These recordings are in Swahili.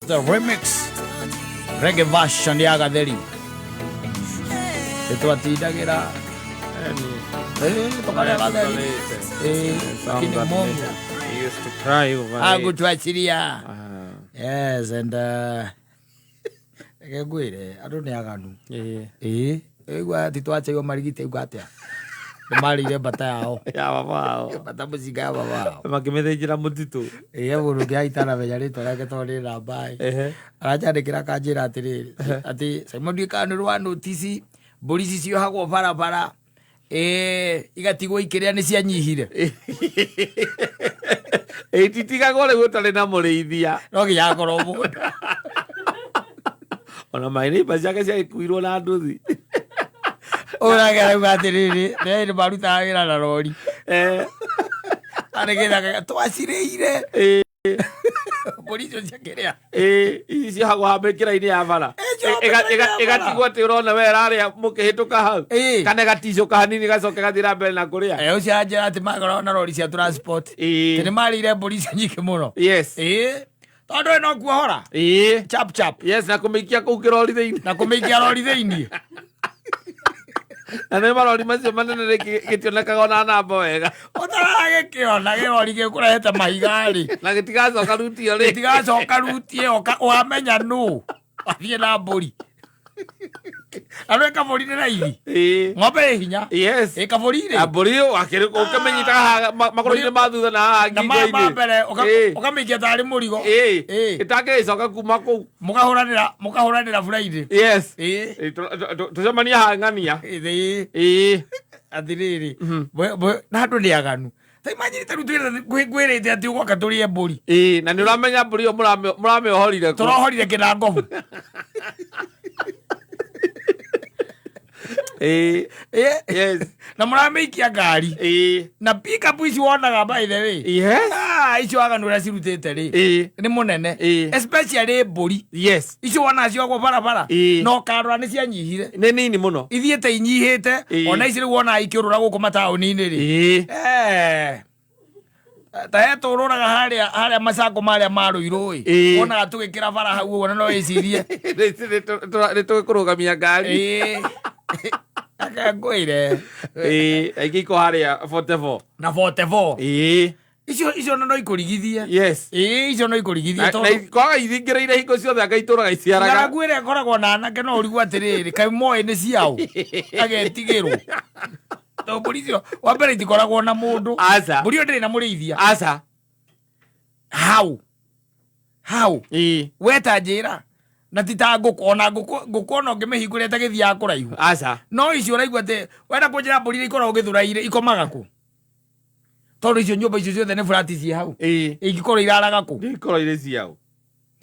The remix reggae version ya gatheri twatidagira tokaria gatheri lakini Mungu He used to cry over it. agutwachiria yes and egwire andu ni aganu egwa titwacheyo marigite ugatia marire bata yao Ya babao. bata muzinga ya babao Makimethejira mutitu. mundu ngiaitana menya ritwa riake tondu na mbai aracandikira kanjira atiriri ati Simon Dikanu rwa notice mburi cio hagwo barabara igatigwo ikiria ni cianyihire Titigagwo riu utari na murithia. no nginya akorwo mundu Ona maini baciake ciakuirwo na nduthi. uragera uga atiriri ni maruta wira na rori aregera twacireire mburi icio ciakiria Ici hagwo hamikira-ini ya bara. Igatigwo ati urona we raria mukihituka hau. Kana gaticoka hanini gacoke gathira mbere na kuria. Ucio anjira ati magorwo na rori cia transport ni marire mburi icio nyingĩ muno. Yes. Tondu no kuohora chap chap. Yes, na kumikia kuu kirori thiini. Na kumikia rori thiini. Na nĩ marori macio manene gĩtionekaga ona namba wega. Ũtarage kĩona gĩrori gĩkũrehete mahiga-rĩ. Na gĩtigacoka rutio rĩ. Gĩtigacoka rutie wamenya nũ athiĩ na mbũri. Arĩ kabũri nĩ raithi. Ng'ombe ĩ hinya. Yes. Ĩ kabũri-rĩ. Mbũri ũkĩmenyita haha magũrũ-inĩ ma thutha na haha ngingo-inĩ. Na ma mbere ũkamĩikia tarĩ mũrigo. Ĩtangĩcoka kuma kũu. Mũkahũranĩra buraindi. Yes. Tũcemania haha ng'ania. Athirĩrĩ. Na andũ nĩ aganu. Imagine rĩu ngwĩrĩte atĩ ũgoka tũrĩe mbũri. Na nĩ ũramenya mbũri ĩyo mũramĩohorire kũ. Tũrohorire kĩnangobu. Yes. Na mũramĩikia ngari. Na pick-up ici wonaga by the way. Yes. Icio aganu ũrĩa cirutĩte rĩ. Nĩ mũnene. Especially mbũri. Yes. Icio wonaga ciogwo barabara. No karora nĩ cianyihire. Nĩ nini mũno. Ithiĩte inyihĩte. Ona ici rĩu wonaga ikĩũrũra gũkũ mataũni-inĩ rĩ. Ta tũrũraga harĩa macango marĩa marũirwo wonaga tũgĩkĩra bara hau ũguo na no wĩcirie nĩ tũgĩkũrũgamia ngari akangwĩre aingĩ iko harĩa 44 na 44 icio no ikũrigithie. Yes. Icio no ikũrigithie tondũ kwaga ithingĩrĩire hingo ciothe anga itũraga iciaraga. Ngaragu ĩrĩa ĩkoragwo na anake no ũrigwo atĩrĩrĩ kaĩ moĩ nĩ ciao agetigĩrwo. Mbũri icio wa mbere itikoragwo na mũndũ. Mbũri ĩyo ndĩrĩ na mũrĩithia. How weta njĩra na ti ta ngũkũ ona ngũkũ ona ũngĩmĩhingũra ĩtagĩthiaga kũraihu. No icio ũraigua atĩ wenda kũnjĩra mbũri iria ikoragwo gĩthũra-inĩ ikomaga kũ? Tondũ icio nyũmba icio ciothe nĩ burati ciĩ hau. Ingĩkorwo iraraga kũ? Ingĩkorwo irĩ ciao.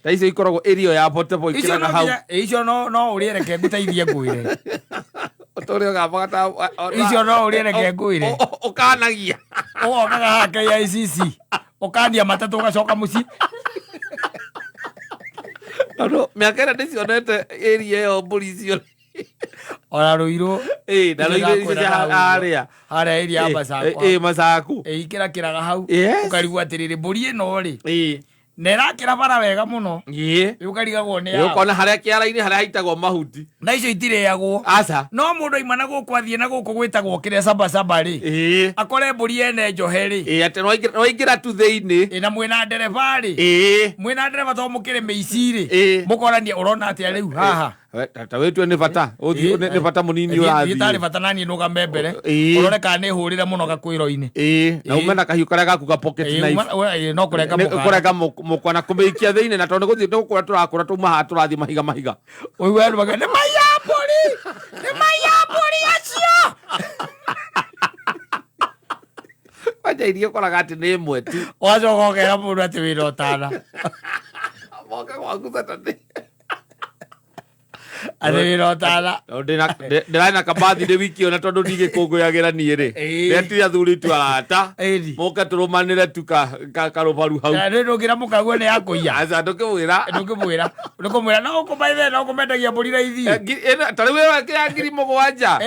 Ta icio ikoragwo area ya portable ikĩraga hau. Icio no ũrĩereke ngũteithie ngwĩre. Ũtũrĩ ũgabagata. Icio no ũrĩereke ngwĩre. Ũkanagia. Ũgokaga haha KICC. Ũkania matatũ ũgacoka mũciĩ. Mĩaka ĩrĩa ndĩcionete area ĩyo mbũri icio. Ona Rũirũ. Na Rũirũ icio harĩa area ya Masaku. Masaku. Ikĩrakĩraga hau. Ũkarigwo atĩrĩrĩ mbũri ĩno rĩ. Na ĩrakĩra bara wega mũno. Ũkarigagwo nĩ yao. Ũkona harĩa kĩara-inĩ harĩa haitagwo mahuti. Na icio itirĩagwo. No mũndũ aima na gũkũ athiĩ na gũkũ gwĩtagwo kĩrĩa Sabasaba rĩ. Akore mbũri ene njohe rĩ. Atĩ no ingĩra tu thĩinĩ. Na mwĩna ndereba rĩ. Mwĩna ndereba to mũkĩrĩ mĩici rĩ. Mũkorania ũrona atĩa rĩu haha. Ta wĩtue nĩ bata. Nĩ bata mũnini ũrathiĩ. Thiĩ bata naniĩ nũgame mbere. Ũrore kana nĩ hũrĩre mũno gakwĩro-inĩ. Na ume na kahiũ karĩa gaku ga pocket knife. No kũrenga mũkwa na kũmĩikia thĩinĩ na tondũ gũthiĩ nĩ gũkũra tũrakũra tũma haha tũrathiĩ mahiga. Ũiguo andũ maga nĩ maiya mbũri. Nĩ maiya mbũri acio. Wanja irio ũkoraga atĩ nĩ ĩmwe tu. Wacoka ũkera mũndũ atĩ wĩna ũtana. Moka gwaku Saturday. Athirira tala. Ndiraina kabathi de wiki ona tondu ndige kunguyagira ni ri. Ndeti athuri tu arata. Moka turumanire tu karobaru hau. Na ndugira mukaguo ni yakuia. Aza ndukimwira. Ndukumwira no kumaithe no kumendagia mburi raithi. Tari wewe kia ngiri mugwanja.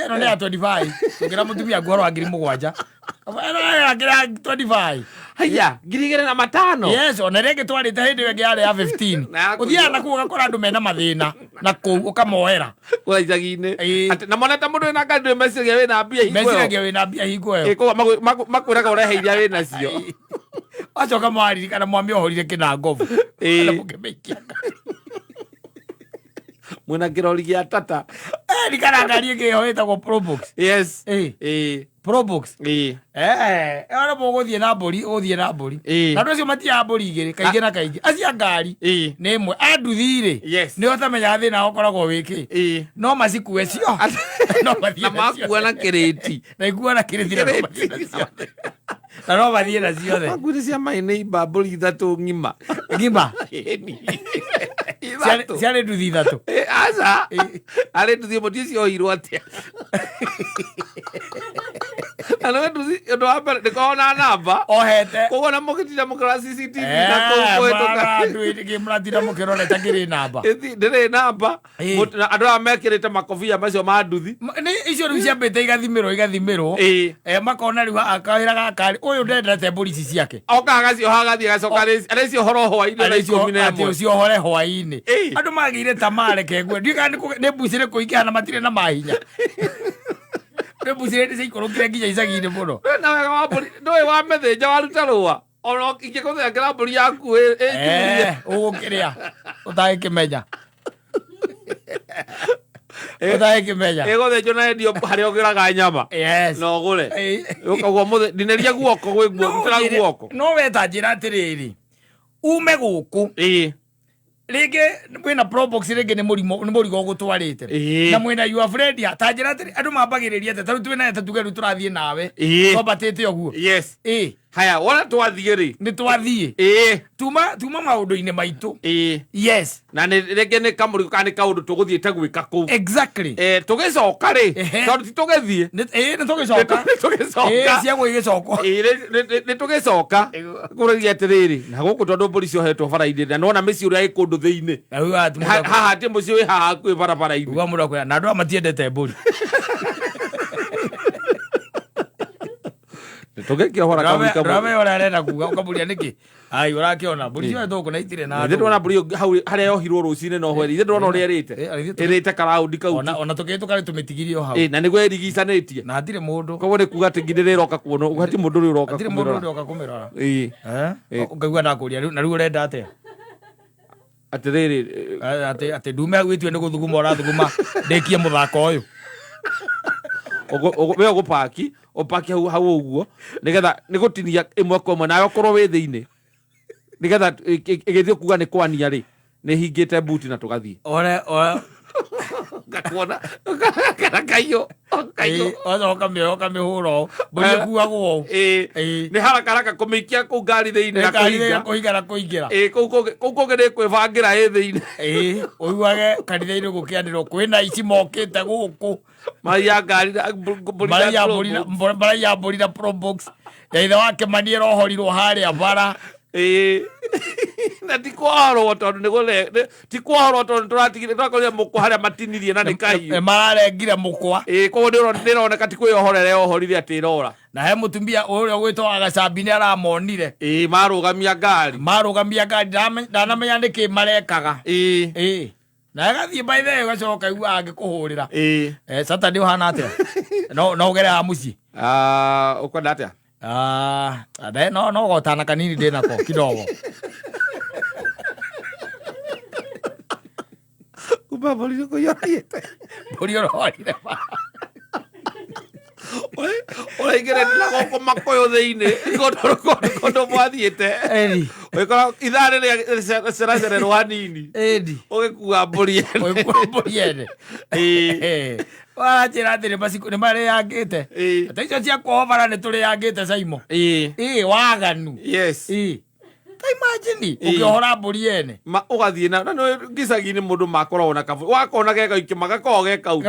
No ni ya 25. Ndugira mutumia ngoro wa ngiri mugwanja. Ana ngira 25. Haya, ngirigere na matano. Yes, ona rege twarite hindi wege yale ya 15. Uthia na kuga kora andu mena mathina na ku ukamoera. Kula icagi-ini. Ati na mona ta mundu ina kandu message we na mbia hingo. Message we na mbia hingo yo. Ko makwiraga ureheithia we nacio. Acoka mwari kana mwami ohorire kina ngovu. Na mukemeikia. Mwina kirori gia tata. Ni kana ngari ngihoita go Probox. Yes. Probox. Ona muguthie na mburi, uthie na mburi. Na ndu cio matia mburi igiri, kaingi na kaingi. Acia ngari ni imwe anduthire. Ni otamenya thina ukoragwo wiki. No macikue cio. No mathie. Na makua na kiriti. Na ikua na kiriti na mathie nacio. Na no mathie nacio the. Makua cia mai ni mburi ithatu ngima. Ngima. Ciarä nduthi ithatå aca arä nduthi må tie ciohirwo atä ano nduthi å ndå wa mbere ndä korwo namba ohete koguo na må gä tinda må kora CCTV na ngä må ratinda må kä roreta ngä rä namba ndä rä namba andå aya mekä rä te makobia macio ma nduthi icio rä u ciambä te igathimä rwo makona rä u akawä ra gakarä å yå ndendete mbå ri ici ciake okaga gacioha gathiä gacoka arä ciohoro hwainä ciohore hwainä andå magä ire ta mareke ngue ndiä nä mbucä rä kå ingä hana matirä na mahinya nä mbucä rä ciaikå rå kire nginya icagi-inä må no na wega wa mbå ri ndå wä wa mä nja waruta rå wa ona ingä gå thengera mbå ri yaku å gå kä rä a å tagä kä menya å kä menya ä gå thä njwo na endio harä a å gä raga nyama na å gå re å kaguo må thä ndinäria guoko gwä guo guoko no weta njä ra atä rä rä ume gå kå rĩngĩ wĩna Probox rĩngĩ nĩ mũrigo ũgũtwarĩte na mwĩna your friend ta njĩra atĩ andũ mambagĩrĩria atĩ tarĩu twĩna ete tuge rĩu tũrathiĩ nawe twambatĩte ũguo haya wona twathiĩ rĩ nĩ twathiĩ tuma maũndũ-inĩ maitũ yes na rĩngĩ nĩ kamũrigo kana nĩ kaũndũ tũgũthiĩte gwĩka kũu exactly tũgĩcoka rĩ tondũ ti tũgĩthiĩ nĩ tũgĩcoka ciagwo igĩcokwo nĩ tũgĩcoka kũrĩgia atĩrĩrĩ na gũkũ tondũ mbũri ciohetwo bara-inĩ na nona mĩciĩ ũrĩa ĩ kũndũ thĩinĩ haha atĩ mũciĩ wĩ haha hakuhĩ barabara-inĩ uga mũndũ akwĩra na andũ aya matiendete mbũri tũgĩkĩohora rame ũrĩa arenda kuga ũkamũria nĩkĩ ai ũrakĩona mbũri ciohetwo gũkũ na itirĩ na ithe ndona mbũri hau harĩa yohirwo rũcinĩ no hweri ithe ndona ũrĩa ĩrĩte karaundi kau ona tũkĩhĩtũka tũmĩtigirie o hau na nĩguo ĩrigicanĩtie na hatirĩ mũndũ koguo nĩ kuga atĩ ngindĩ rĩroka kuonwo hatirĩ mũndũ rĩu ũroka hatirĩ mũndũ ũroka kũmĩrora ũkaigua ndakũria na rĩu ũrenda atĩa atĩrĩrĩ atĩ ndume agwĩtue nĩ gũthuguma ũrathuguma ndĩkie mũthako ũyũ we ũgũpaki ũpaki hau ũguo nĩgetha nĩ gũtinia ĩmwe kwa ĩmwe nawe ũkorwo wĩ thĩinĩ nĩgetha ĩgĩthiĩ kuga nĩ kwania rĩ nĩ hingĩte buti na tũgathiĩ ngakuona kana kaiyũ ũkamĩhũra mbũri ĩkuagwo nĩ haraka kũmĩikia kũu ngari thĩinĩ na kũhinga na kũingĩra kũu kũngĩ nĩ kwĩbangĩra ĩ thĩinĩ ũiguage kanitha-inĩ gũkĩanĩrwo kwĩna ici mokĩte gũkũ maraiya ngari maraiya mbũri na Probox ya ithe wake mani ĩrohorirwo harĩa bara na tikwahorwo tondũ tikwahorwo tondũ tũrakorire mũkwa harĩa matinirie na nĩ kahiũ mararengire mũkwa koguo nĩroneka ti kwĩyohorera yohorire atĩ ĩrora na he mũtumia ũrĩa ũgwĩtwo Agacambi nĩ aramonire marũgamia ngari ndanamenya nĩkĩ marekaga na agathiĩ baithe ũgacoka igua angĩkũhũrĩra Saturday ũhana atĩa no ũgere ha mũciĩ ũkwenda atĩa no gotana kanini ndĩ nako kidogo kumbe mbũri nĩkũihũrĩte mbũri ũrohorire ũraingĩrĩte na gũkũ makũyũ thĩinĩ kũndũ mwathiĩte ũgĩkora ithaa rĩrĩa ceracererwo hanini ũgĩkua mbũri ene wanjĩra atĩ nĩ marĩyangĩte ta icio cia kuoho bara nĩ tũrĩyangĩte caimo waganu ta imagine ukihora mburi ene ugathie na no gicagi-inĩ mũndũ makoragwo na kabu wakona geka ikimaga koge kau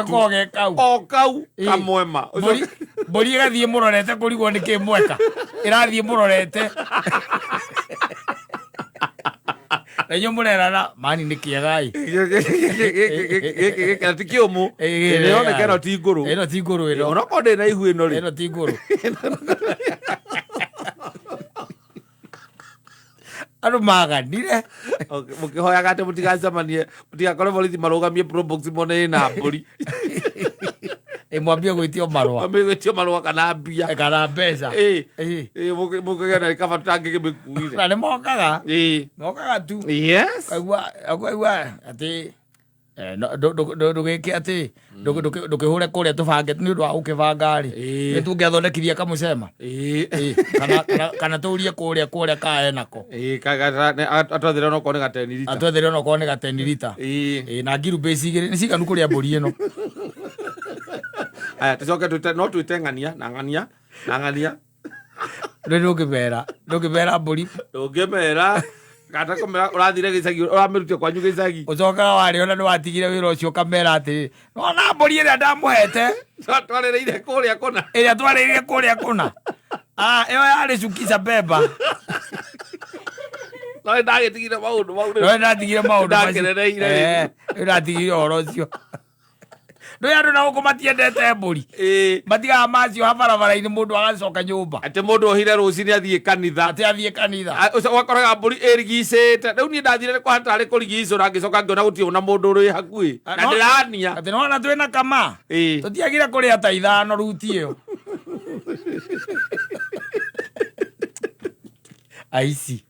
o kau kamwema mburi igathie mũrorete kũrigwo nĩ kĩmweka ĩrathiĩ mũrorete na nyo mũrerana mani nĩ kĩagai gĩkĩra ti kĩũmũ ĩonekana ti ngũrũ ĩno ti ngũrũ ĩno onakorwo ndĩ na ihu ĩno rĩ ĩno ti ngũrũ andũ maganire mũkĩhoyaga atĩ mũtigacemanie mũtigakore borithi marũgamie probox mone na mbũri mwambie gwĩtio marũa kana mbia kana mbeca mũkĩgĩa na kaba tutangĩgĩmĩkuire na nĩ mokaga tu kaigua atĩ ndũgĩke atĩ ndũkĩhũre kũrĩa tũbange nĩ ũndũ wa gũkĩbanga-rĩ nĩ tũngĩathondekithia kamũcema kana tũrie kũrĩa kae nako atwethere onokorwo nĩ ga 10 lita na ngiru base igĩrĩ nĩ ciganu kũrĩa mbũri ĩno aya tũcoke no twĩte ng'ania na ng'ania ndũngĩmera mbũri ndũngĩmera kata kũmera ũrathire gĩcagi ũramĩrutire kwanyu gĩcagi ũcokaga warĩona nĩ watigire wĩra ũcio ũkamera atĩ nona mbũri ĩrĩa ndamũhete twarĩrĩire kũrĩa kũna ĩrĩa twarĩrĩire kũrĩa kũna ĩyo yarĩ Sukisa Beba no ndatigire maũndũ macio ndatigire ũhoro ũcio ndũĩ andũ na gũkũ matiendete mbũri matigaga macio habarabara-inĩ mũndũ agacoka nyũmba atĩ mũndũ ohire rũcinĩ athiĩ kanitha wakoraga mbũri ĩrigicĩte rĩu niĩ ndathire kũhana tarĩ kũrigicũra ngĩcoka ngĩona gũtirĩ na mũndũ ũrĩ hakuhĩ na ndĩrania atĩ nĩwona twĩna kama tũtiagire kũrĩa ta ithano ruti ĩyo aici